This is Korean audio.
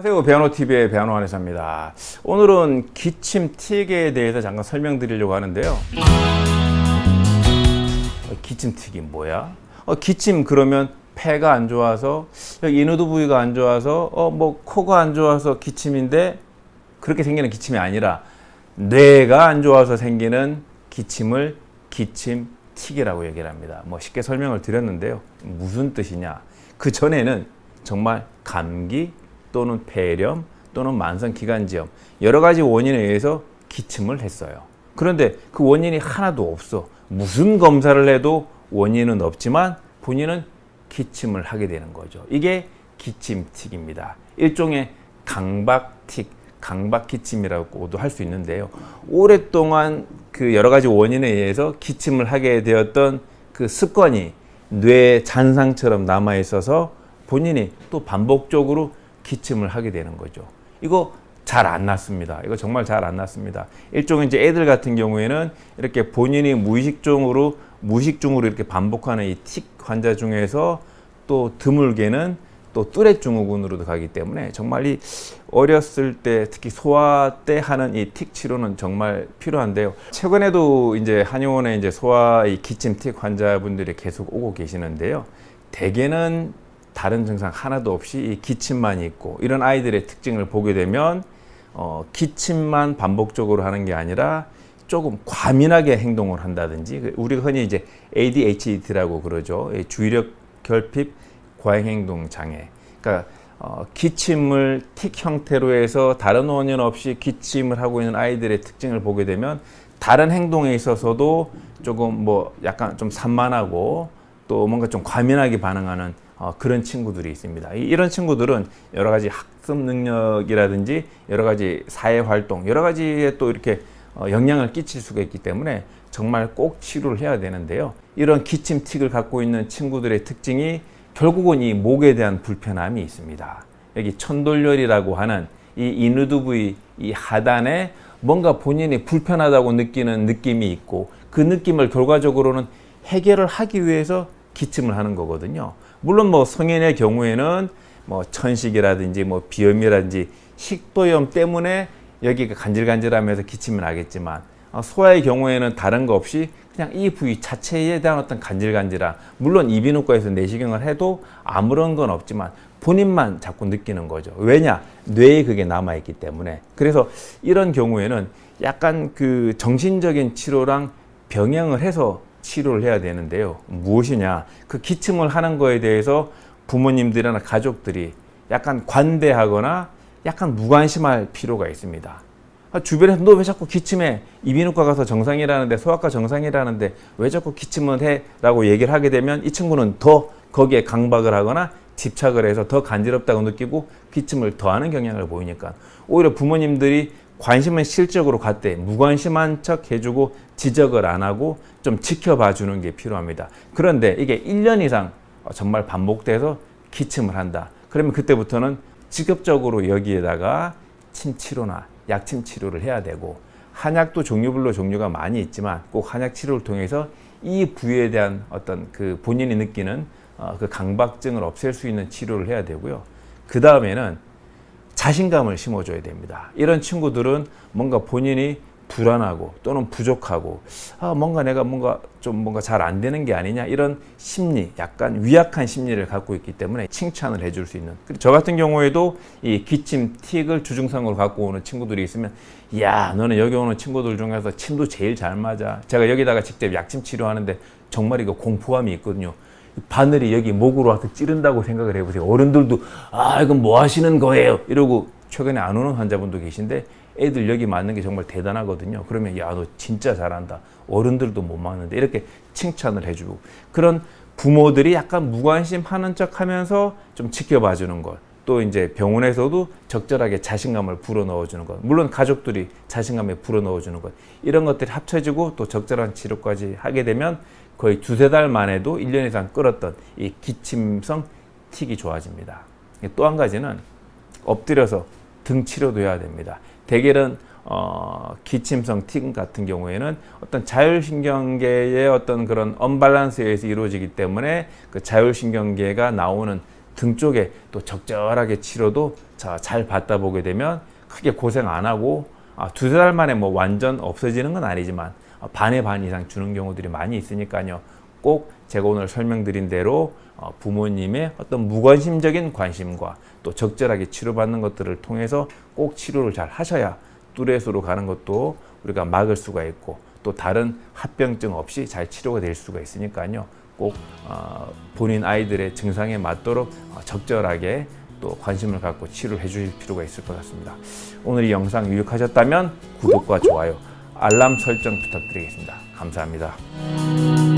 안녕하세요. 배아노TV의 배아노 한혜사입니다. 오늘은 기침 틱에 대해서 잠깐 설명드리려고 하는데요. 기침 틱이 뭐야? 기침 그러면 폐가 안 좋아서, 여기 인후두 부위가 안 좋아서, 코가 안 좋아서 기침인데 그렇게 생기는 기침이 아니라 뇌가 안 좋아서 생기는 기침을 기침 틱이라고 얘기를 합니다. 쉽게 설명을 드렸는데요. 무슨 뜻이냐? 그 전에는 정말 감기 또는 폐렴 또는 만성기관지염 여러 가지 원인에 의해서 기침을 했어요. 그런데 그 원인이 하나도 없어. 무슨 검사를 해도 원인은 없지만 본인은 기침을 하게 되는 거죠. 이게 기침틱입니다. 일종의 강박틱, 강박기침이라고도 할 수 있는데요. 오랫동안 그 여러 가지 원인에 의해서 기침을 하게 되었던 그 습관이 뇌 잔상처럼 남아 있어서 본인이 또 반복적으로 기침을 하게 되는 거죠. 이거 잘 안 낫습니다. 이거 정말 잘 안 낫습니다. 일종의 이제 애들 같은 경우에는 이렇게 본인이 무의식적으로 이렇게 반복하는 이 틱 환자 중에서 또 드물게는 또 뚜렛 증후군으로도 가기 때문에 정말 이 어렸을 때 특히 소아 때 하는 이 틱 치료는 정말 필요한데요. 최근에도 이제 한의원에 이제 소아 이 기침 틱 환자분들이 계속 오고 계시는데요. 대개는 다른 증상 하나도 없이 이 기침만 있고 이런 아이들의 특징을 보게 되면 기침만 반복적으로 하는 게 아니라 조금 과민하게 행동을 한다든지 우리가 흔히 이제 ADHD라고 그러죠. 주의력 결핍 과잉행동 장애. 그러니까 기침을 틱 형태로 해서 다른 원인 없이 기침을 하고 있는 아이들의 특징을 보게 되면 다른 행동에 있어서도 조금 약간 좀 산만하고 또 뭔가 좀 과민하게 반응하는 그런 친구들이 있습니다. 이런 친구들은 여러 가지 학습 능력이라든지 여러 가지 사회 활동, 여러 가지에 또 이렇게 영향을 끼칠 수가 있기 때문에 정말 꼭 치료를 해야 되는데요. 이런 기침 틱을 갖고 있는 친구들의 특징이 결국은 이 목에 대한 불편함이 있습니다. 여기 천돌열이라고 하는 이 인후두 부위 이 하단에 뭔가 본인이 불편하다고 느끼는 느낌이 있고 그 느낌을 결과적으로는 해결을 하기 위해서 기침을 하는 거거든요. 물론 성인의 경우에는 천식이라든지 비염이라든지 식도염 때문에 여기가 간질간질하면서 기침이 나겠지만 소아의 경우에는 다른 거 없이 그냥 이 부위 자체에 대한 어떤 간질간질함, 물론 이비인후과에서 내시경을 해도 아무런 건 없지만 본인만 자꾸 느끼는 거죠. 왜냐? 뇌에 그게 남아있기 때문에. 그래서 이런 경우에는 약간 그 정신적인 치료랑 병행을 해서 치료를 해야 되는데요. 무엇이냐? 그 기침을 하는 거에 대해서 부모님들이나 가족들이 약간 관대하거나 약간 무관심할 필요가 있습니다. 주변에서 너 왜 자꾸 기침해? 이비인후과 가서 정상이라는데, 소아과 정상이라는데 왜 자꾸 기침을 해? 라고 얘기를 하게 되면 이 친구는 더 거기에 강박을 하거나 집착을 해서 더 간지럽다고 느끼고 기침을 더하는 경향을 보이니까 오히려 부모님들이 관심은 실적으로 갖되 무관심한 척 해주고 지적을 안 하고 좀 지켜봐 주는 게 필요합니다. 그런데 이게 1년 이상 정말 반복돼서 기침을 한다. 그러면 그때부터는 직접적으로 여기에다가 침치료나 약침 치료를 해야 되고, 한약도 종류별로 종류가 많이 있지만 꼭 한약 치료를 통해서 이 부위에 대한 어떤 그 본인이 느끼는 그 강박증을 없앨 수 있는 치료를 해야 되고요. 그 다음에는 자신감을 심어줘야 됩니다. 이런 친구들은 뭔가 본인이 불안하고 또는 부족하고 내가 잘 안 되는 게 아니냐, 이런 심리, 약간 위약한 심리를 갖고 있기 때문에 칭찬을 해줄 수 있는. 저 같은 경우에도 이 기침 틱을 주증상으로 갖고 오는 친구들이 있으면, 야, 너는 여기 오는 친구들 중에서 침도 제일 잘 맞아. 제가 여기다가 직접 약침 치료하는데 정말 이거 공포감이 있거든요. 바늘이 여기 목으로 와서 찌른다고 생각을 해보세요. 어른들도 이건 뭐 하시는 거예요? 이러고 최근에 안 오는 환자분도 계신데 애들 여기 맞는 게 정말 대단하거든요. 그러면 야, 너 진짜 잘한다. 어른들도 못 맞는데, 이렇게 칭찬을 해주고, 그런 부모들이 약간 무관심하는 척하면서 좀 지켜봐 주는 것. 또 이제 병원에서도 적절하게 자신감을 불어넣어 주는 것. 물론 가족들이 자신감에 불어넣어 주는 것. 이런 것들이 합쳐지고 또 적절한 치료까지 하게 되면 거의 2-3달 만에도 1년 이상 끌었던 이 기침성 틱이 좋아집니다. 또 한 가지는 엎드려서 등 치료도 해야 됩니다. 대개는 기침성 틱 같은 경우에는 어떤 자율신경계의 어떤 그런 언밸런스에 의해서 이루어지기 때문에 그 자율신경계가 나오는 등 쪽에 또 적절하게 치료도 잘 받다 보게 되면 크게 고생 안 하고 두세 달 만에 뭐 완전 없어지는 건 아니지만 반의 반 이상 주는 경우들이 많이 있으니까요. 꼭 제가 오늘 설명드린 대로 부모님의 어떤 무관심적인 관심과 또 적절하게 치료받는 것들을 통해서 꼭 치료를 잘 하셔야 뚜레스로 가는 것도 우리가 막을 수가 있고 또 다른 합병증 없이 잘 치료가 될 수가 있으니까요. 꼭 본인 아이들의 증상에 맞도록 적절하게 또 관심을 갖고 치료를 해주실 필요가 있을 것 같습니다. 오늘 이 영상 유익하셨다면 구독과 좋아요, 알람 설정 부탁드리겠습니다. 감사합니다.